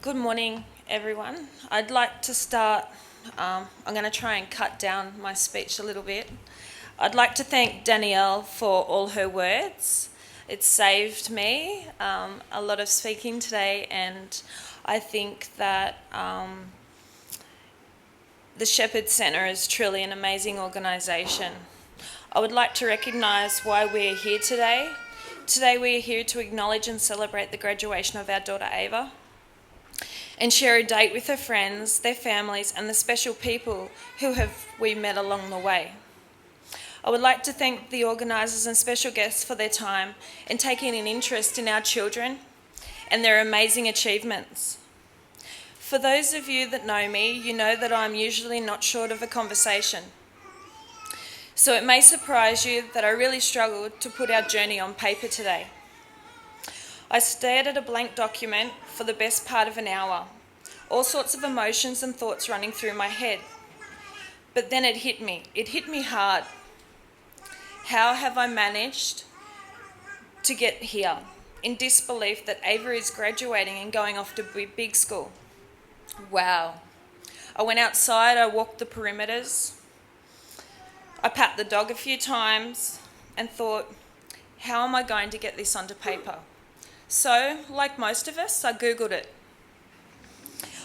Good morning, everyone. I'd like to start. I'm going to try and cut down my speech a little bit. I'd like to thank Danielle for all her words. It saved me a lot of speaking today, and I think that the Shepherd Centre is truly an amazing organisation. I would like to recognise why we're here today. Today we are here to acknowledge and celebrate the graduation of our daughter Ava, and share a date with her friends, their families, and the special people who we met along the way. I would like to thank the organisers and special guests for their time in taking an interest in our children and their amazing achievements. For those of you that know me, you know that I'm usually not short of a conversation. So it may surprise you that I really struggled to put our journey on paper today. I stared at a blank document for the best part of an hour, all sorts of emotions and thoughts running through my head. But then it hit me. It hit me hard. How have I managed to get here? In disbelief that Ava is graduating and going off to big school. Wow. I went outside, I walked the perimeters. I pat the dog a few times and thought, how am I going to get this onto paper? So, like most of us, I Googled it.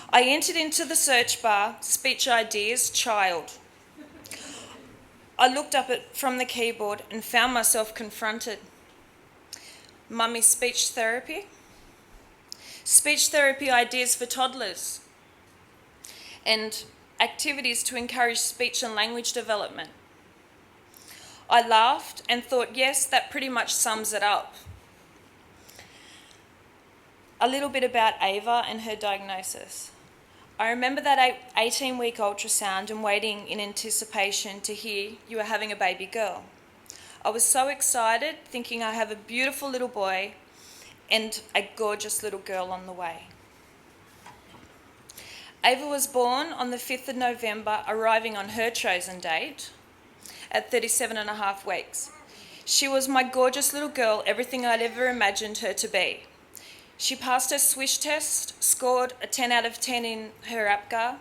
I entered into the search bar, speech ideas, child. I looked up it from the keyboard and found myself confronted. Mummy speech therapy ideas for toddlers, and activities to encourage speech and language development. I laughed and thought, yes, that pretty much sums it up. A little bit about Ava and her diagnosis. I remember that 18-week ultrasound and waiting in anticipation to hear you were having a baby girl. I was so excited, thinking I have a beautiful little boy and a gorgeous little girl on the way. Ava was born on the 5th of November, arriving on her chosen date at 37 and a half weeks. She was my gorgeous little girl, everything I'd ever imagined her to be. She passed her swish test, scored a 10 out of 10 in her APGAR,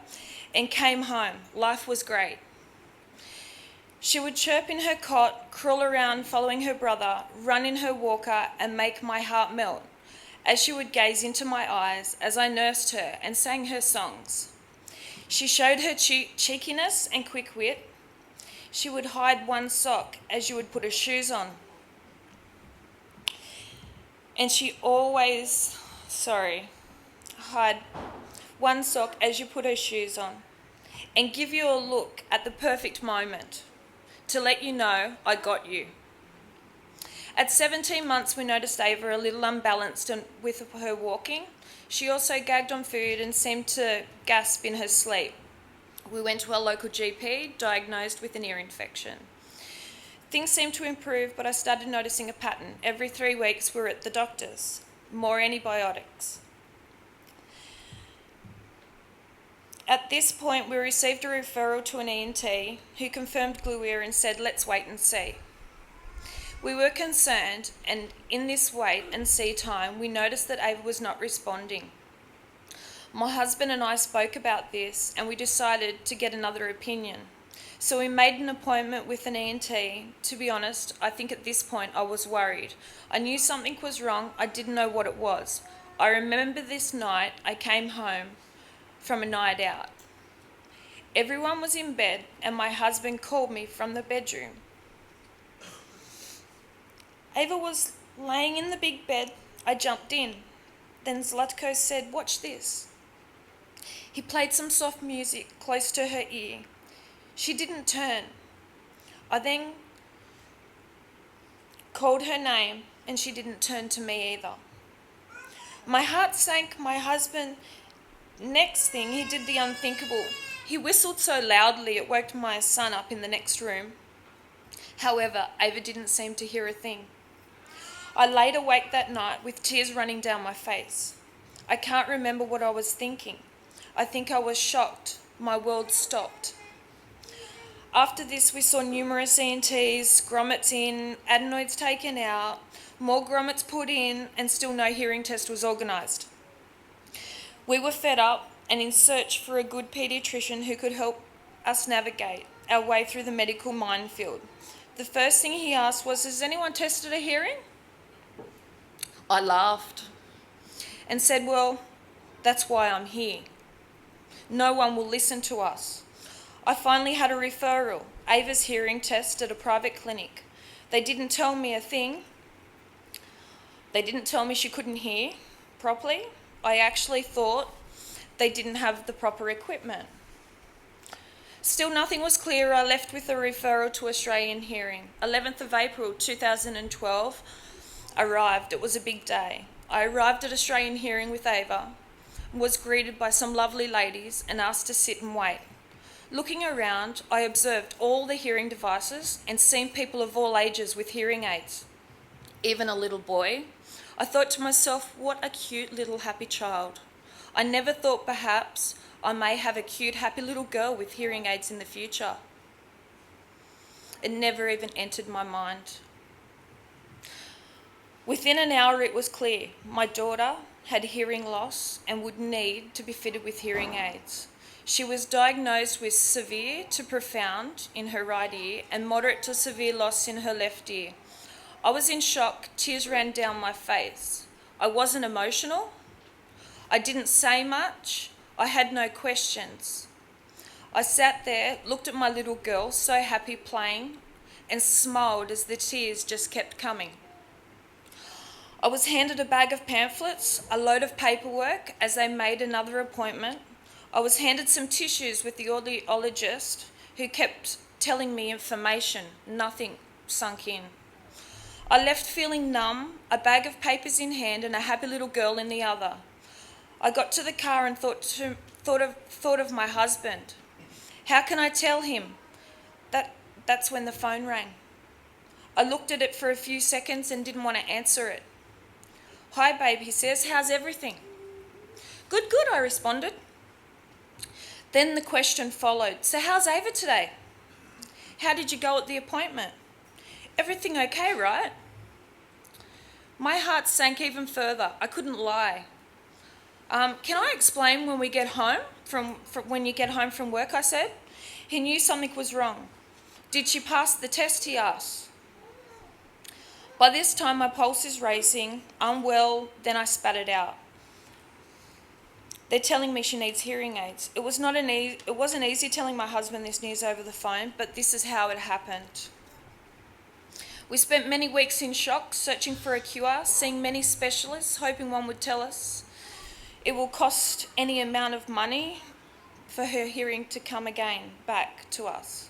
and came home. Life was great. She would chirp in her cot, crawl around following her brother, run in her walker, and make my heart melt as she would gaze into my eyes as I nursed her and sang her songs. She showed her cheekiness and quick wit. She would hide one sock as you would put her shoes on. And she always, hide one sock as you put her shoes on, and give you a look at the perfect moment to let you know I got you. At 17 months, we noticed Ava a little unbalanced with her walking. She also gagged on food and seemed to gasp in her sleep. We went to our local GP, diagnosed with an ear infection. Things seemed to improve, but I started noticing a pattern. Every 3 weeks, we were at the doctor's. More antibiotics. At this point, we received a referral to an ENT who confirmed glue ear and said, let's wait and see. We were concerned, and in this wait and see time, we noticed that Ava was not responding. My husband and I spoke about this, and we decided to get another opinion. So we made an appointment with an ENT. To be honest, I think at this point I was worried. I knew something was wrong, I didn't know what it was. I remember this night I came home from a night out. Everyone was in bed and my husband called me from the bedroom. Ava was laying in the big bed. I jumped in. Then Zlatko said, watch this. He played some soft music close to her ear. She didn't turn. I then called her name and she didn't turn to me either. My heart sank. My husband, next thing, he did the unthinkable. He whistled so loudly it woke my son up in the next room. However, Ava didn't seem to hear a thing. I laid awake that night with tears running down my face. I can't remember what I was thinking. I think I was shocked. My world stopped. After this, we saw numerous ENTs, grommets in, adenoids taken out, more grommets put in, and still no hearing test was organised. We were fed up and in search for a good paediatrician who could help us navigate our way through the medical minefield. The first thing he asked was, "Has anyone tested a hearing?" I laughed and said, "Well, that's why I'm here. No one will listen to us." I finally had a referral, Ava's hearing test at a private clinic. They didn't tell me a thing. They didn't tell me she couldn't hear properly. I actually thought they didn't have the proper equipment. Still nothing was clear. I left with a referral to Australian Hearing. 11th of April 2012 arrived. It was a big day. I arrived at Australian Hearing with Ava, was greeted by some lovely ladies and asked to sit and wait. Looking around, I observed all the hearing devices and seen people of all ages with hearing aids, even a little boy. I thought to myself, what a cute little happy child. I never thought perhaps I may have a cute happy little girl with hearing aids in the future. It never even entered my mind. Within an hour it was clear. My daughter had hearing loss and would need to be fitted with hearing aids. She was diagnosed with severe to profound in her right ear and moderate to severe loss in her left ear. I was in shock. Tears ran down my face. I wasn't emotional. I didn't say much. I had no questions. I sat there, looked at my little girl, so happy playing, and smiled as the tears just kept coming. I was handed a bag of pamphlets, a load of paperwork as they made another appointment. I was handed some tissues with the audiologist who kept telling me information. Nothing sunk in. I left feeling numb, a bag of papers in hand and a happy little girl in the other. I got to the car and thought of my husband. How can I tell him? That's when the phone rang. I looked at it for a few seconds and didn't want to answer it. "Hi, babe," he says. "How's everything?" Good, I responded. Then the question followed. "So how's Ava today? How did you go at the appointment? Everything okay, right?" My heart sank even further. I couldn't lie. Can I explain when we get home when you get home from work?" I said. He knew something was wrong. "Did she pass the test?" he asked. By this time, my pulse is racing, unwell, then I spat it out. They're telling me she needs hearing aids. It wasn't easy telling my husband this news over the phone, but this is how it happened. We spent many weeks in shock, searching for a cure, seeing many specialists, hoping one would tell us it will cost any amount of money for her hearing to come again back to us.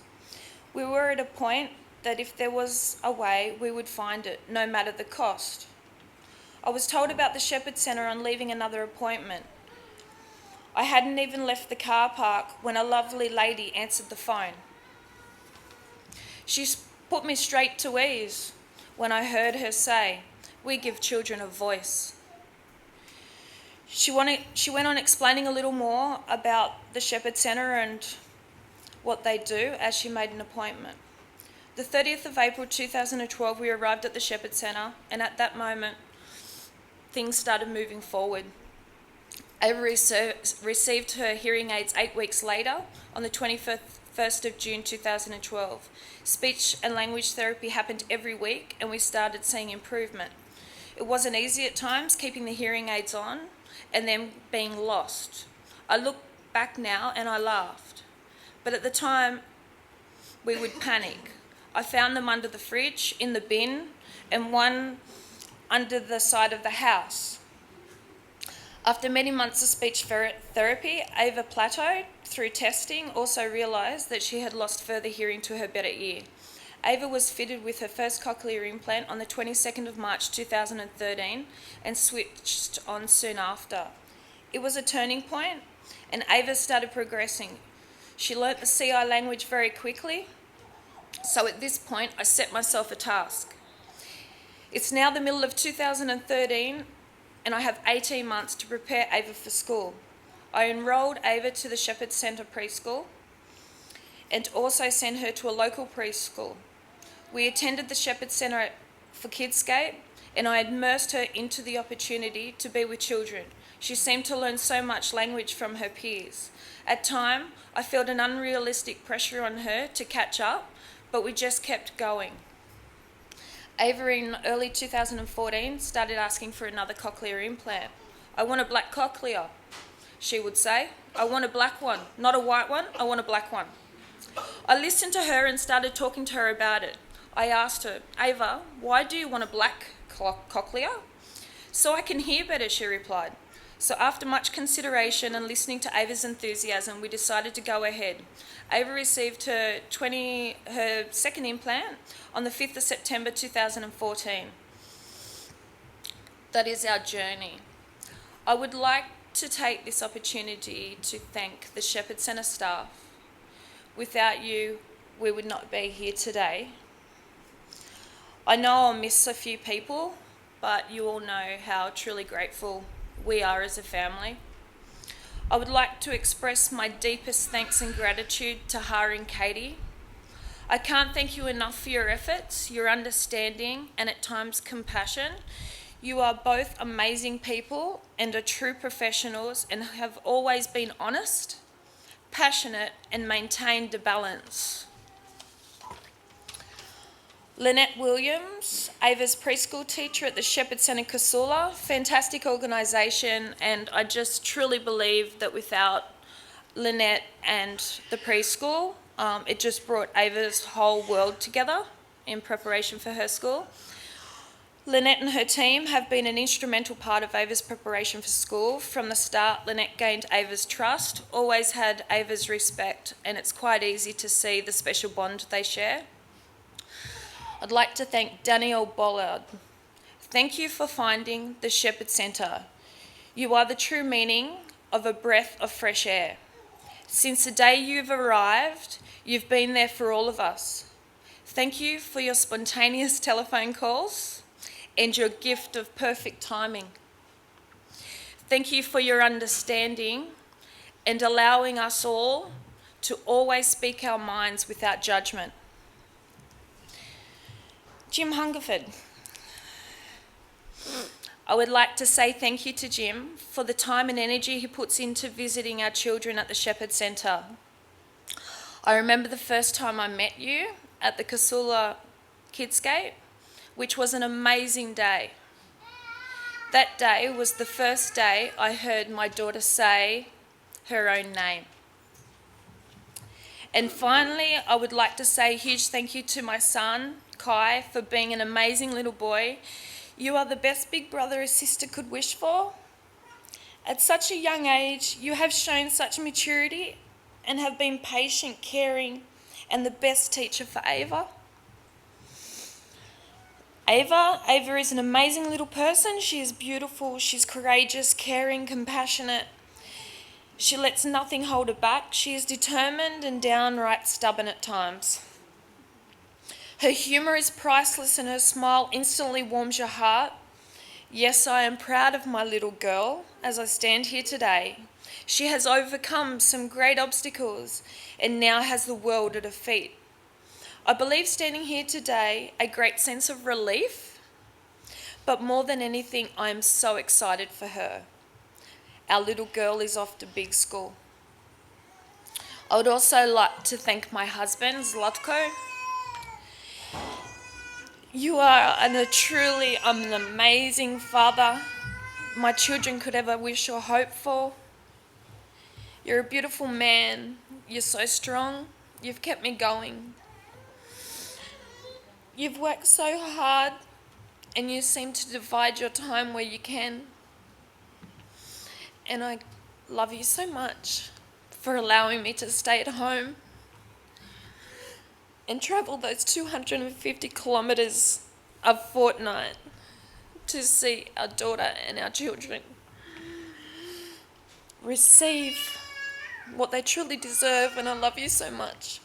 We were at a point that if there was a way, we would find it, no matter the cost. I was told about the Shepherd Centre on leaving another appointment. I hadn't even left the car park when a lovely lady answered the phone. She put me straight to ease when I heard her say, "We give children a voice." She went on explaining a little more about the Shepherd Centre and what they do as she made an appointment. The 30th of April 2012, we arrived at the Shepherd Centre, and at that moment, things started moving forward. Ava received her hearing aids 8 weeks later, on the 21st of June 2012. Speech and language therapy happened every week, and we started seeing improvement. It wasn't easy at times, keeping the hearing aids on and then being lost. I look back now and I laughed. But at the time, we would panic. I found them under the fridge, in the bin, and one under the side of the house. After many months of speech therapy, Ava plateaued. Through testing, also realised that she had lost further hearing to her better ear. Ava was fitted with her first cochlear implant on the 22nd of March 2013 and switched on soon after. It was a turning point, and Ava started progressing. She learnt the CI language very quickly, so at this point I set myself a task. It's now the middle of 2013 and I have 18 months to prepare Ava for school. I enrolled Ava to the Shepherd Centre preschool and also sent her to a local preschool. We attended the Shepherd Centre for Kidscape and I immersed her into the opportunity to be with children. She seemed to learn so much language from her peers. At times, I felt an unrealistic pressure on her to catch up, but we just kept going. Ava in early 2014 started asking for another cochlear implant. "I want a black cochlea," she would say. "I want a black one, not a white one, I want a black one." I listened to her and started talking to her about it. I asked her, "Ava, why do you want a black cochlea?" "So I can hear better," she replied. So after much consideration and listening to Ava's enthusiasm, we decided to go ahead. Ava received her second implant on the 5th of September 2014. That is our journey. I would like to take this opportunity to thank the Shepherd Centre staff. Without you, we would not be here today. I know I'll miss a few people, but you all know how truly grateful we are as a family. I would like to express my deepest thanks and gratitude to Har and Katie. I can't thank you enough for your efforts, your understanding, and at times compassion. You are both amazing people and are true professionals and have always been honest, passionate, and maintained a balance. Lynette Williams, Ava's preschool teacher at the Shepherd Centre Casula, fantastic organisation, and I just truly believe that without Lynette and the preschool, it just brought Ava's whole world together in preparation for her school. Lynette and her team have been an instrumental part of Ava's preparation for school. From the start, Lynette gained Ava's trust, always had Ava's respect, and it's quite easy to see the special bond they share. I'd like to thank Danielle Bollard. Thank you for finding the Shepherd Centre. You are the true meaning of a breath of fresh air. Since the day you've arrived, you've been there for all of us. Thank you for your spontaneous telephone calls and your gift of perfect timing. Thank you for your understanding and allowing us all to always speak our minds without judgment. Jim Hungerford. I would like to say thank you to Jim for the time and energy he puts into visiting our children at the Shepherd Centre. I remember the first time I met you at the Casula Kidscape, which was an amazing day. That day was the first day I heard my daughter say her own name. And finally, I would like to say a huge thank you to my son, Kai, for being an amazing little boy. You are the best big brother a sister could wish for. At such a young age, you have shown such maturity and have been patient, caring, and the best teacher for Ava. Ava is an amazing little person. She is beautiful, she's courageous, caring, compassionate. She lets nothing hold her back. She is determined and downright stubborn at times. Her humour is priceless and her smile instantly warms your heart. Yes, I am proud of my little girl as I stand here today. She has overcome some great obstacles and now has the world at her feet. I believe standing here today, a great sense of relief, but more than anything, I am so excited for her. Our little girl is off to big school. I would also like to thank my husband, Zlatko. You are truly an amazing father my children could ever wish or hope for. You're a beautiful man. You're so strong. You've kept me going. You've worked so hard and you seem to divide your time where you can. And I love you so much for allowing me to stay at home and travel those 250 kilometres a fortnight to see our daughter and our children receive what they truly deserve, and I love you so much.